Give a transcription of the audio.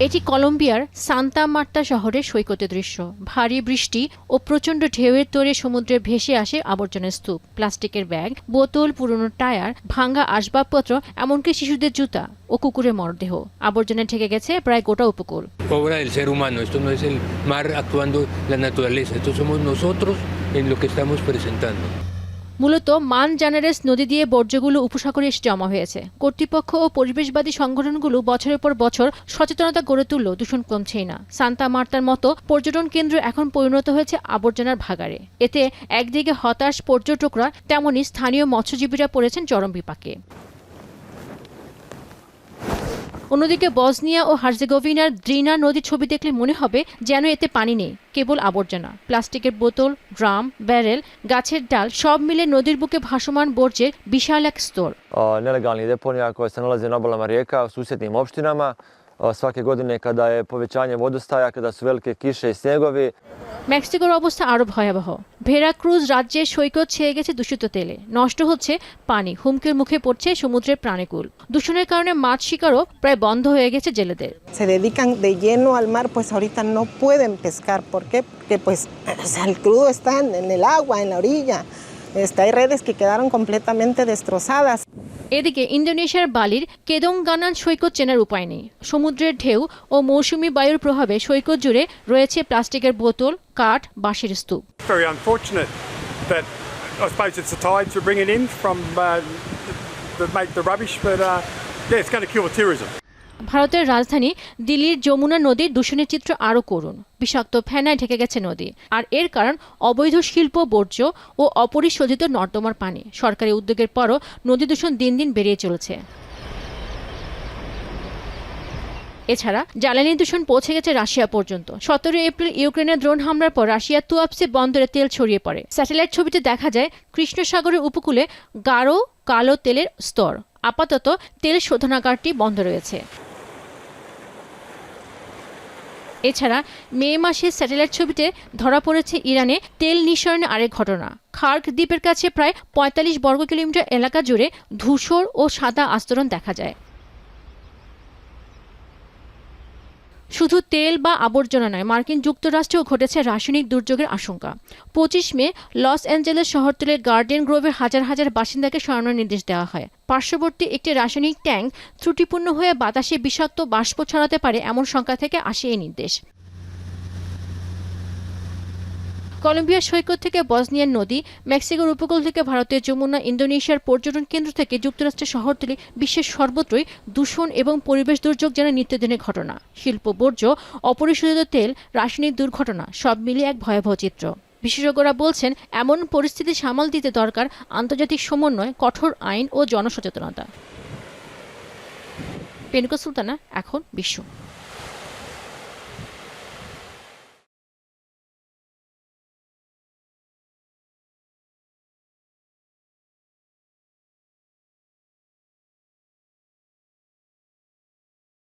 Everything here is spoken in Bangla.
এটি কলম্বিয়ার সান্তা মার্তা শহরের সৈকতের দৃশ্য। ভারী বৃষ্টি ও প্রচণ্ড ঢেউয়ের তোড়ে সমুদ্রে ভেসে আসে আবর্জনার স্তূপ, প্লাস্টিকের ব্যাগ, বোতল, পুরনো টায়ার, ভাঙা আসবাবপত্র, এমনকি শিশুদের জুতা ও কুকুরের মরদেহ। আবর্জনায় ঢেকে গেছে প্রায় গোটা উপকূল। Obra del ser humano, esto no es el mar actuando la naturaleza, esto somos nosotros en lo que estamos presentando. মূলত মান জানারেস নদী দিয়ে বর্জ্যগুলো উপসাগরে এসে জমা হয়েছে। কর্তৃপক্ষ ও পরিবেশবাদী সংগঠনগুলো বছরের পর বছর সচেতনতা গড়ে তুললেও দূষণ কমছেই না। সান্তা মার্তার মতো পর্যটন কেন্দ্র এখন পরিণত হয়েছে আবর্জনার ভাগাড়ে। এতে একদিকে হতাশ পর্যটকরা, তেমনি স্থানীয় মৎস্যজীবীরা পড়েছেন চরম বিপাকে। অন্যদিকে বসনিয়া ও হার্জেগোভিনার দ্রিনা নদীর ছবি দেখলে মনে হবে যেন এতে পানি নেই, কেবল আবর্জনা। প্লাস্টিকের বোতল, ড্রাম, ব্যারেল, গাছের ডাল সব মিলে নদীর বুকে ভাসমান বর্জ্যের বিশাল এক স্তর। Nelegalnih deponija koje se nalaze na obalama rijeka u susjednim opštinama. Svake godine kada je povećanje vodostaja, kada su velike kiše i snjegovi. মেক্সিকোর অবস্থা আরো ভয়াবহ। ভেরাক্রুজ রাজ্যের সৈকত ছেয়ে গেছে দূষিত তেলে, নষ্ট হচ্ছে পানি, হুমকির মুখে পড়ছে সমুদ্রের প্রাণীকুল। দূষণের কারণে মাছ শিকারও প্রায় বন্ধ হয়ে গেছে জেলেদের। Se dedican de lleno al mar, pues ahorita no pueden pescar. ¿Por qué? Porque pues el crudo está en el agua, en la orilla. Hay redes que quedaron completamente destrozadas. এদিকে ইন্দোনেশিয়ার বালির কেদংগানান সৈকত চেনার উপায় নেই। সমুদ্রের ঢেউ ও মৌসুমী বায়ুর প্রভাবে সৈকত জুড়ে রয়েছে প্লাস্টিকের বোতল, কাঠ, বাঁশের স্তূপ। Very unfortunate that I suppose it's the tides we're bringing in from that make the rubbish, but yeah, it's going to kill the tourism. ভারতের রাজধানী দিল্লির যমুনা নদীর দূষণের চিত্র আরও করুণ। বিষাক্ত ফেনায় ঢেকে গেছে নদী, আর এর কারণ অবৈধ শিল্প বর্জ্য ও অপরিশোধিত নর্দমার পানি। সরকারি উদ্যোগের পরও নদী দূষণ দিন দিন বেড়ে চলেছে। এছাড়া জ্বালানি দূষণ পৌঁছে গেছে রাশিয়া পর্যন্ত। 17 এপ্রিল ইউক্রেনের ড্রোন হামলার পর রাশিয়ার তুয়াপসি বন্দরে তেল ছড়িয়ে পড়ে। স্যাটেলাইট ছবিতে দেখা যায় কৃষ্ণ সাগরের উপকূলে গাঢ় কালো তেলের স্তর। আপাতত তেল শোধনাগারটি বন্ধ রয়েছে। এছাড়া মে মাসে স্যাটেলাইট ছবিতে ধরা পড়েছে ইরানে তেল নিঃসরণের আরেক ঘটনা। খার্ক দ্বীপের কাছে প্রায় 45 বর্গ কিলোমিটার এলাকা জুড়ে ধূসর ও সাদা আস্তরণ দেখা যায়। শুধু তেল বা আবর্জনা নয়, মার্কিন যুক্তরাষ্ট্রেও ঘটেছে রাসায়নিক দুর্যোগের আশঙ্কা। 25 মে লস অ্যাঞ্জেলেস শহরতলির গার্ডেন গ্রোভের হাজার হাজার বাসিন্দাকে সরানোর নির্দেশ দেওয়া হয়। পার্শ্ববর্তী একটি রাসায়নিক ট্যাঙ্ক ত্রুটিপূর্ণ হয়ে বাতাসে বিষাক্ত বাষ্প ছড়াতে পারে, এমন শঙ্কা থেকে আসে এই নির্দেশ। কলম্বিয়ার সৈকত থেকে বসনিয়ার নদী, মেক্সিকোর উপকূল থেকে ভারতের যমুনা, ইন্দোনেশিয়ার পর্যটন কেন্দ্র থেকে যুক্তরাষ্ট্রের শহরতলি, বিশ্বের সর্বত্রই দূষণ এবং পরিবেশ দুর্যোগ যেন নিত্যদিনের ঘটনা। শিল্প বর্জ্য, অপরিশোধিত তেল, রাসায়নিক দুর্ঘটনা সব মিলিয়ে এক ভয়াবহ চিত্র। বিশেষজ্ঞরা বলছেন, এমন পরিস্থিতি সামাল দিতে দরকার আন্তর্জাতিক সমন্বয়, কঠোর আইন ও জনসচেতনতা। পেনুকা সুলতানা, এখন বিশ্ব।